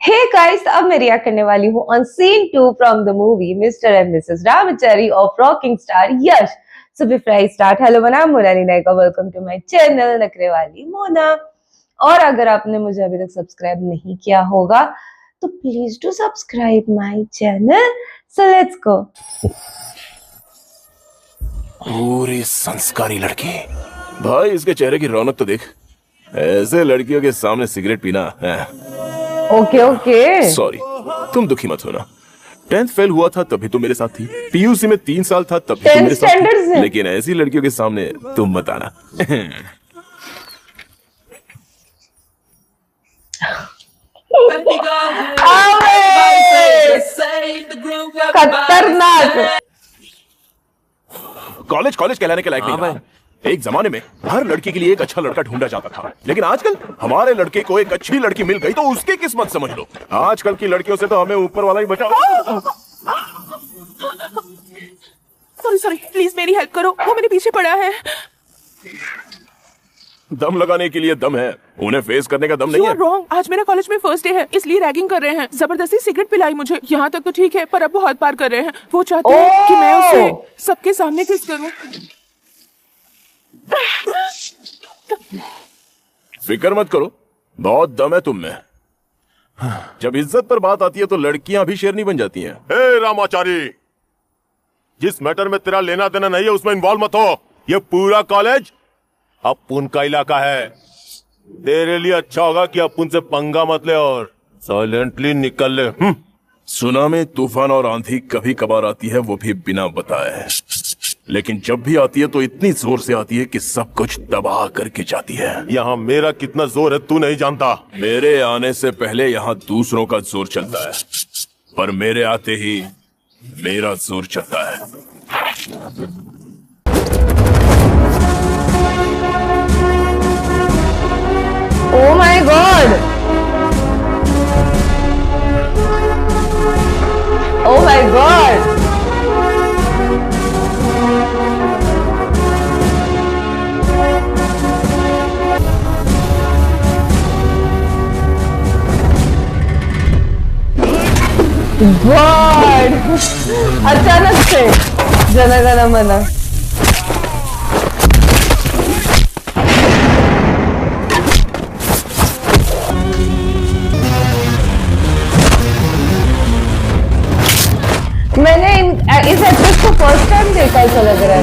Hey guys, अब मैं react करने वाली हूँ on scene 2 from the movie Mr and Mrs Ramachari of rocking star Yash. So before I start, hello मैं Monali Nayaka, welcome to my channel नखरे वाली मोना। और अगर आपने मुझे अभी तक सब्सक्राइब नहीं किया होगा तो please do subscribe my channel. So let's go. पूरी संस्कारी लड़की भाई, इसके चेहरे की रौनक तो देख। ऐसे लड़कियों के सामने सिगरेट पीना है। ओके ओके, सॉरी, तुम दुखी मत होना। 10th फेल हुआ था तभी तुम मेरे साथ थी, पीयूसी में 3 साल था तब भी तुम मेरे साथ थी। लेकिन ऐसी लड़कियों के सामने तुम मत आना। खतरनाक। कॉलेज कहलाने के लायक नहीं था। एक जमाने में हर लड़की के लिए एक अच्छा लड़का ढूंढा जाता था, लेकिन आजकल हमारे लड़के को एक अच्छी लड़की मिल गई तो उसकी किस्मत समझ लो। आजकल की लड़कियों से तो हमें ऊपर वाला ही बचा। सॉरी प्लीज मेरी हेल्प करो, वो मेरे पीछे पड़ा है। दम लगाने के लिए दम है, उन्हें फेस करने का दम नहीं है। रॉन्ग, आज मेरा कॉलेज में फर्स्ट डे है, इसलिए रैगिंग कर रहे हैं। जबरदस्ती सिगरेट पिलाई मुझे। यहाँ तक तो ठीक है, पर अब वो हद पार कर रहे हैं। वो चाहते हैं कि मैं उसे सबके सामने किस करूं। फिक्र मत करो, बहुत दम है तुम में। जब इज्जत पर बात आती है तो लड़कियां भी शेरनी बन जाती हैं। हे रामाचारी, जिस मैटर में तेरा लेना देना नहीं है उसमें इन्वॉल्व मत हो। ये पूरा कॉलेज अपुन का इलाका है। तेरे लिए अच्छा होगा कि अपुन से पंगा मत ले और साइलेंटली निकल ले। सुनामी, तूफान और आंधी कभी कभार आती है, वो भी बिना बताए। लेकिन जब भी आती है तो इतनी जोर से आती है कि सब कुछ तबाह करके जाती है। यहाँ मेरा कितना जोर है तू नहीं जानता। मेरे आने से पहले यहाँ दूसरों का जोर चलता है, पर मेरे आते ही मेरा जोर चलता है। Oh my God! Oh my God! God! अचानक से जन गण मन। मैंने इस एक्ट्रेस को फर्स्ट टाइम देखा, ऐसा लग रहा है।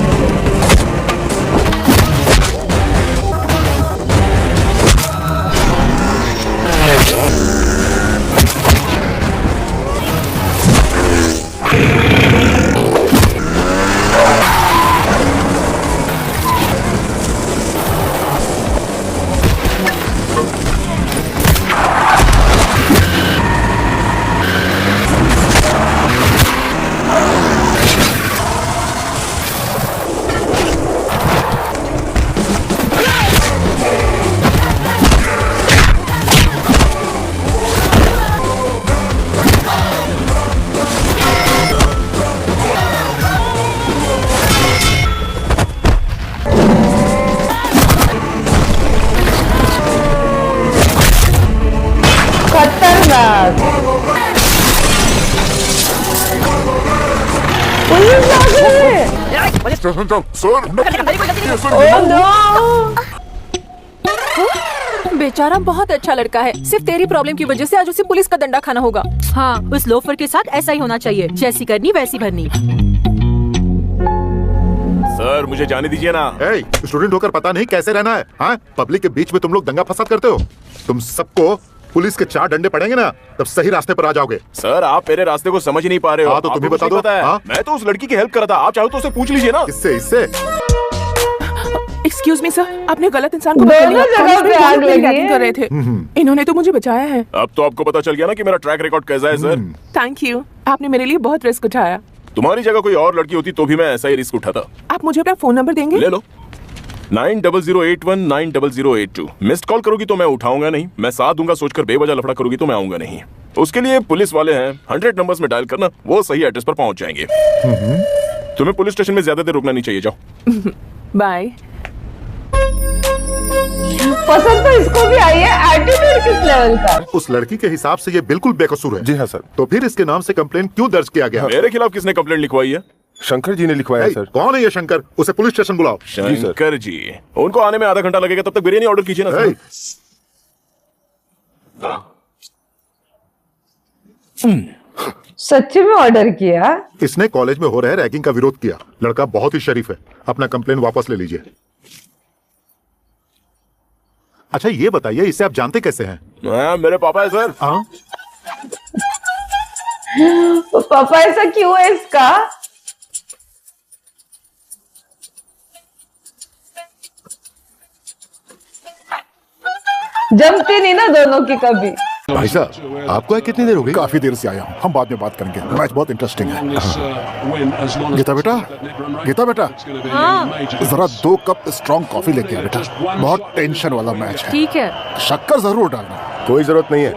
बेचारा बहुत अच्छा लड़का है, सिर्फ तेरी प्रॉब्लम की वजह से आज उसे पुलिस का डंडा खाना होगा। हाँ, उस लोफर के साथ ऐसा ही होना चाहिए, जैसी करनी वैसी भरनी। सर मुझे जाने दीजिए ना। स्टूडेंट होकर पता नहीं कैसे रहना है। हाँ, पब्लिक के बीच में तुम लोग दंगा फसाद करते हो। तुम सबको पुलिस के 4 डंडे पड़ेंगे ना, तब सही रास्ते पर आ जाओगे। सर आप मेरे रास्ते को समझ ही नहीं पा रहे हो। हाँ, तो तुम्हें बता दो। मैं तो उस लड़की की हेल्प कर रहा था, आप चाहो तो उसे पूछ लीजिए ना। इससे एक्सक्यूज मी सर, आपने गलत इंसान को पकड़ लिया। रैगिंग कर रहे थे, इन्होंने तो मुझे बचाया है। अब तो आपको पता चल गया ना कि मेरा ट्रैक रिकॉर्ड कैसा है। सर थैंक यू, आपने मेरे लिए बहुत रिस्क उठाया। तुम्हारी जगह कोई और लड़की होती तो भी मैं ऐसा ही रिस्क उठाता। आप मुझे अपना फोन नंबर देंगे? ले लो, 9008190082। मिस्ड कॉल करोगी तो मैं उठाऊंगा नहीं, मैं साथ दूंगा सोचकर बेवजह लफड़ा करोगी तो मैं आऊंगा नहीं। उसके लिए पुलिस वाले हैं, 100 नंबर्स में डायल करना, वो सही एड्रेस पर पहुंच जाएंगे। तुम्हें पुलिस स्टेशन में ज्यादा देर रुकना नहीं चाहिए, जाओ। बाय। पसंद तो इसको भी आई है, एटीट्यूड किस लेवल का। उस लड़की के हिसाब से ये बिल्कुल बेकसूर है। जी हाँ सर। तो फिर इसके नाम से कंप्लेंट क्यों दर्ज किया गया? मेरे खिलाफ किसने कंप्लेंट लिखवाई है? शंकर जी ने लिखवाया सर। कौन है ये शंकर? उसे पुलिस स्टेशन बुलाओ। शंकर जी, उनको आने में आधा घंटा लगेगा, तब तक बिरयानी ऑर्डर कीजिए ना सर। सच्ची में ऑर्डर किया? इसने कॉलेज में हो रहे रैगिंग का विरोध किया। लड़का बहुत ही शरीफ है। अपना कंप्लेंट वापस ले लीजिए। अच्छा ये बताइए, इसे आप जानते कैसे हैं? मेरे पापा है सर। हाँ, पापा ऐसा क्यों है इसका? जमती नहीं ना दोनों की कभी। भाई साहब आपको कितनी देर हो गई? काफी देर से आया हूँ, हम बाद में बात करेंगे। मैच बहुत इंटरेस्टिंग है। गीता बेटा, गीता बेटा, जरा 2 कप स्ट्रॉन्ग कॉफी लेके आ बेटा। बहुत टेंशन वाला मैच है। ठीक है। शक्कर जरूर डालना। कोई जरूरत नहीं है,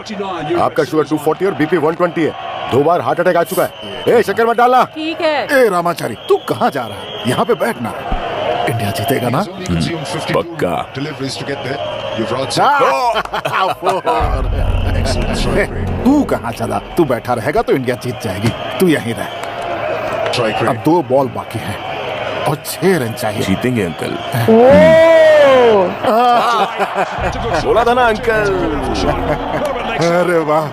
आपका शुगर 240 और बीपी 120 है। 2 बार हार्ट अटैक आ चुका है। शक्कर मत डालना। ठीक है। ए रामाचारी, तू कहाँ जा रहा है? यहाँ पे बैठना। इंडिया जीतेगा ना? पक्का। तू कहाँ चला? तू बैठा रहेगा तो इंडिया जीत जाएगी। तू यहीं रह। अब 2 बॉल बाकी है और 6 रन चाहिए। जीतेंगे अंकल। ओह, बोला था ना अंकल। अरे वाह,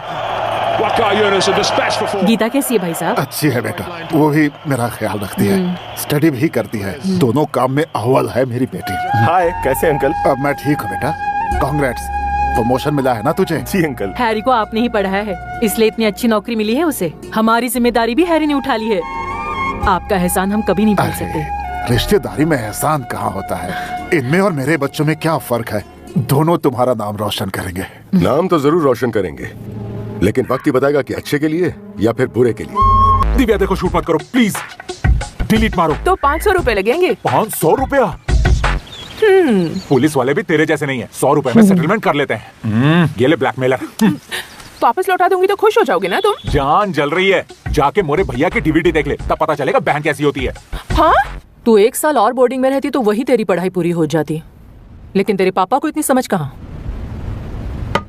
गीता कैसी है भाई साहब? अच्छी है बेटा, वो भी मेरा ख्याल रखती है, स्टडी भी करती है। दोनों काम में अव्वल है मेरी बेटी। हाय, कैसे अंकल? अब मैं ठीक हूँ बेटा। कांग्रेट्स, प्रमोशन मिला है ना तुझे? जी अंकल। हैरी को आपने ही पढ़ाया है, इसलिए इतनी अच्छी नौकरी मिली है उसे। हमारी जिम्मेदारी भी हैरी ने उठा ली है। आपका एहसान हम कभी नहीं भूल सकते। अरे रिश्तेदारी में एहसान कहाँ होता है? इनमें और मेरे बच्चों में क्या फर्क है? दोनों तुम्हारा नाम रोशन करेंगे। नाम तो जरूर रोशन करेंगे, लेकिन वक्त ही बताएगा कि अच्छे के लिए या फिर बुरे के लिए। दिव्या देखो, शूट मत करो प्लीज, डिलीट मारो। तो 500 रुपए लगेंगे। 500 रुपया? पुलिस वाले भी तेरे जैसे नहीं है, 100 रुपए में सेटलमेंट कर लेते हैं। ये ले ब्लैकमेलर। वापस लौटा दूंगी तो खुश हो जाओगे ना तुम? जान जल रही है, जाके मोरे भैया की डीवीडी देख ले, तब पता चलेगा बहन कैसी होती है। हाँ? तू 1 साल और बोर्डिंग में रहती तो वही तेरी पढ़ाई पूरी हो जाती, लेकिन तेरे पापा को इतनी समझ कहाँ।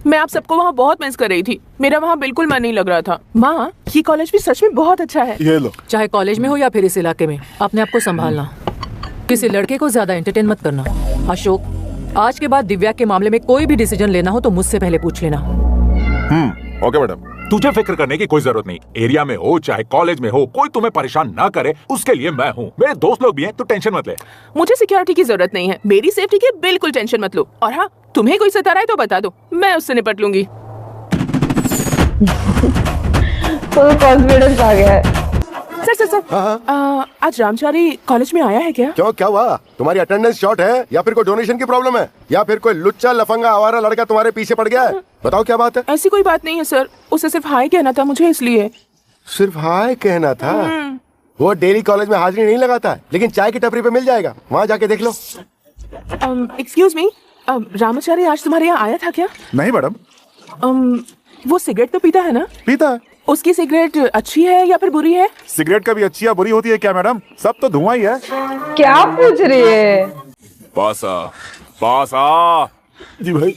मैं आप सबको वहाँ बहुत मिस कर रही थी। मेरा वहाँ बिल्कुल मन नहीं लग रहा था। माँ, ये कॉलेज भी सच में बहुत अच्छा है। ये लो। चाहे कॉलेज में हो या फिर इस इलाके में, अपने आप को संभालना। किसी लड़के को ज्यादा एंटरटेन मत करना। अशोक, आज के बाद दिव्या के मामले में कोई भी डिसीजन लेना हो तो मुझसे पहले पूछ लेना। Okay madam. तुझे फिक्र करने की कोई जरूरत नहीं। एरिया में हो चाहे कॉलेज में हो, कोई तुम्हें परेशान ना करे उसके लिए मैं हूँ। मेरे दोस्त लोग भी हैं, तो टेंशन मत ले। मुझे सिक्योरिटी की जरूरत नहीं है। मेरी सेफ्टी की बिल्कुल टेंशन मत लो। और हाँ, तुम्हें कोई सता रहा है तो बता दो, मैं उससे निपट लूंगी। फुल कॉन्फिडेंस आ गया है। सर, आज रामचारी कॉलेज में आया है क्या? क्यों, क्या हुआ? तुम्हारी अटेंडेंस शॉर्ट है या फिर कोई डोनेशन की प्रॉब्लम है या फिर कोई लुच्चा लफंगा आवारा लड़का तुम्हारे पीछे पड़ गया है? बताओ क्या बात है। ऐसी कोई बात नहीं है सर, उसे सिर्फ हाय कहना था मुझे, इसलिए। सिर्फ हाय कहना था? वो डेली कॉलेज में हाजिरी नहीं लगाता, लेकिन चाय की टपरी पे मिल जाएगा, वहाँ जाके देख लो। एक्सक्यूज मी, रामाचारी आज तुम्हारे यहाँ आया था क्या? नहीं मैडम। वो सिगरेट तो पीता है ना? पीता है। उसकी सिगरेट अच्छी है या फिर बुरी है? सिगरेट कभी अच्छी या बुरी होती है क्या मैडम? सब तो धुआं ही है। क्या पूछ रही है? पासा पासा। जी भाई।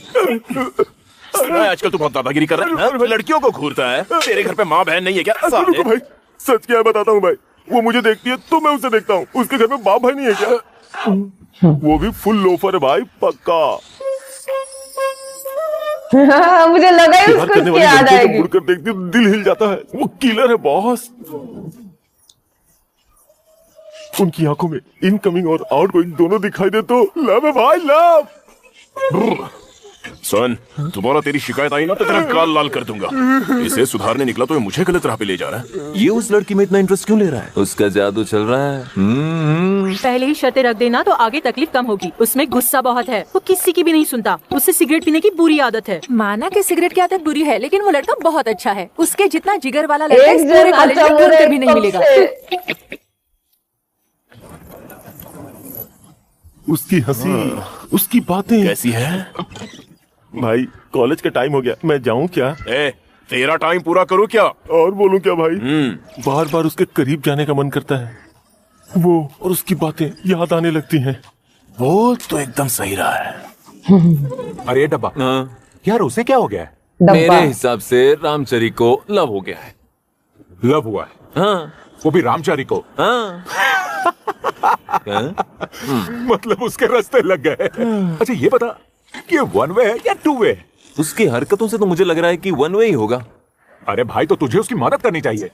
आजकल तू बहुत दादागिरी कर रहा है, लड़कियों को घूरता है। तेरे घर पे माँ बहन नहीं है क्या? रुको भाई, सच क्या है बताता हूँ भाई। वो मुझे देखती है तो मैं उसे देखता हूँ। उसके घर में बाप भाई नहीं है क्या? वो भी फुल लोफर है भाई, पक्का। मुझे लगा ही उसको उसकी याद आएगी। मुड़कर देखती हूँ दिल हिल जाता है। वो किलर है बॉस। उनकी आंखों में इनकमिंग और आउटगोइंग दोनों दिखाई दे तो लव है भाई, लव। सुन, दोबारा तेरी शिकायत आई ना तो तेरा गाल लाल कर दूंगा। इसे सुधारने निकला तो ये मुझे गलत राह पे ले जा रहा है। ये उस लड़की में इतना इंटरेस्ट क्यों ले रहा है? उसका जादू चल रहा है। पहले ही शर्तें रख देना तो आगे तकलीफ कम होगी। उसमें गुस्सा बहुत है, वो किसी की भी नहीं सुनता। उससे सिगरेट पीने की बुरी आदत है। माना कि सिगरेट की आदत बुरी है, लेकिन वो लड़का बहुत अच्छा है। उसके जितना जिगर वाला लड़का इस पूरे कॉलेज में ढूंढकर भी नहीं मिलेगा। उसकी हंसी, उसकी बातें कैसी है? भाई कॉलेज का टाइम हो गया, मैं जाऊं क्या? तेरा टाइम पूरा करूं क्या? और बोलूं क्या भाई? बार बार उसके करीब जाने का मन करता है। वो और उसकी बातें याद आने लगती हैं। वो तो एकदम सही रहा है। अरे डब्बा, यार उसे क्या हो गया है? मेरे डब्बा। हिसाब से रामचरी को लव हो गया है। लव हुआ है? हाँ वो भी रामचारी को? हाँ मतलब उसके रास्ते लग गए। अच्छा ये बता, ये वन वे है या टू वे? उसकी हरकतों से तो मुझे लग रहा है कि वन वे ही होगा। अरे भाई, तो तुझे उसकी मदद करनी चाहिए।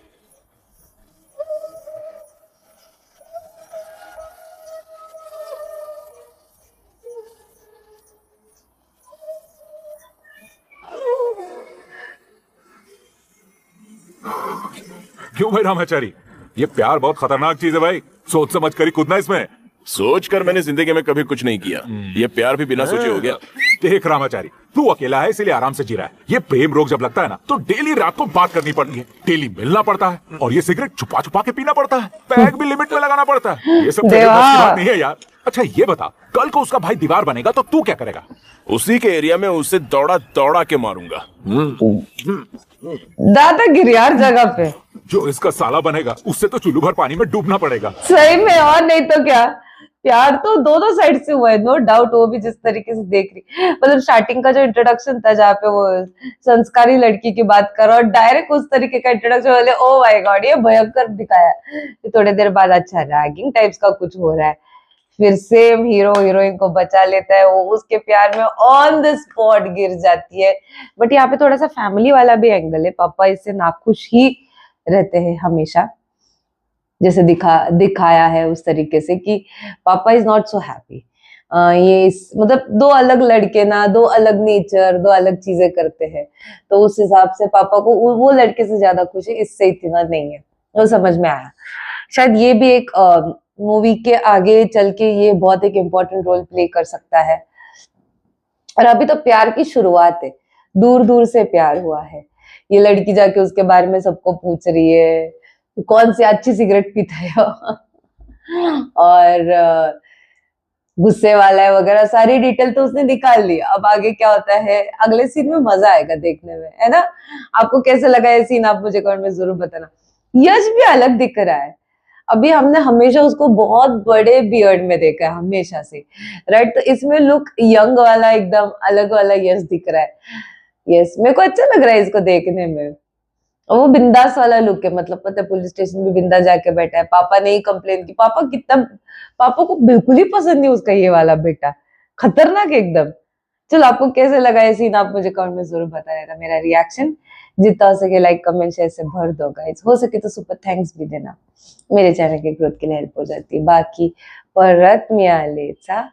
क्यों भाई रामाचारी, ये प्यार बहुत खतरनाक चीज है भाई, सोच समझ कर ही कूदना इसमें। सोच कर मैंने जिंदगी में कभी कुछ नहीं किया, ये प्यार भी बिना सोचे हो गया। देख रामाचारी, तू अकेला है इसलिए आराम से जी रहा है। ये प्रेम रोग जब लगता है ना, तो डेली रात को बात करनी पड़ती है, डेली मिलना पड़ता है, और ये सिगरेट छुपा छुपा के पीना पड़ता है, पैक भी लिमिट में लगाना पड़ता है। ये सब तेरे बस की बात नहीं है यार। अच्छा ये बता, कल को उसका भाई दीवार बनेगा तो तू क्या करेगा? उसी के एरिया में उसे दौड़ा दौड़ा के मारूंगा। दादागिरी यार जगह पे। जो इसका साला बनेगा उससे तो चुल्लू भर पानी में डूबना पड़ेगा। सही में, और नहीं तो क्या। प्यार तो दोनों साइड से हुआ है, नो डाउट। वो भी जिस तरीके से देख रही, मतलब स्टार्टिंग का जो इंट्रोडक्शन था जहाँ पे वो संस्कारी लड़की की बात कर, और डायरेक्ट उस तरीके का इंट्रोडक्शन वाले, ओ माय गॉड, ये भयंकर दिखाया। थोड़ी देर बाद अच्छा रैगिंग टाइप्स का कुछ हो रहा है, फिर सेम हीरो हीरोइन को बचा लेता है, वो उसके प्यार में ऑन द स्पॉट गिर जाती है। बट यहाँ पे थोड़ा सा फैमिली वाला भी एंगल है, पापा इससे नाखुश ही रहते हैं हमेशा, जैसे दिखाया है उस तरीके से कि पापा इज नॉट सो हैप्पी। ये मतलब दो अलग लड़के ना, दो अलग नेचर, दो अलग चीजें करते हैं, तो उस हिसाब से पापा को वो लड़के से ज्यादा खुशी इससे इतना नहीं है, वो समझ में आया। शायद ये भी एक मूवी के आगे चल के ये बहुत एक इम्पोर्टेंट रोल प्ले कर सकता है। और अभी तो प्यार की शुरुआत है, दूर दूर से प्यार हुआ है। ये लड़की जाके उसके बारे में सबको पूछ रही है, कौन सी अच्छी सिगरेट पीता है और गुस्से वाला है वगैरह, सारी डिटेल तो उसने निकाल ली। अब आगे क्या होता है अगले सीन में, मजा आएगा देखने में, है ना। आपको कैसे लगा ये सीन, आप मुझे कमेंट में जरूर बताना। यश भी अलग दिख रहा है, अभी हमने हमेशा उसको बहुत बड़े बियर्ड में देखा है हमेशा से, राइट। तो इसमें लुक यंग वाला, एकदम अलग वाला यश दिख रहा है। यस, मेरे को अच्छा लग रहा है इसको देखने में। और वो बिंदास वाला लुक है, मतलब पता है पुलिस स्टेशन में बिंदास जाके बैठा है, पापा ने ही कंप्लेन की। पापा को बिल्कुल ही पसंद नहीं उसका ये वाला बेटा, खतरनाक एकदम। चलो आपको कैसे लगा ये सीन, आप मुझे कमेंट में जरूर बता देना। मेरा रिएक्शन जितना हो सके लाइक कमेंट शेयर से भर दो गाइस, हो सके तो सुपर थैंक्स भी देना, मेरे चैनल के ग्रोथ के लिए हेल्प हो जाती है। बाकी परत मिळालेचा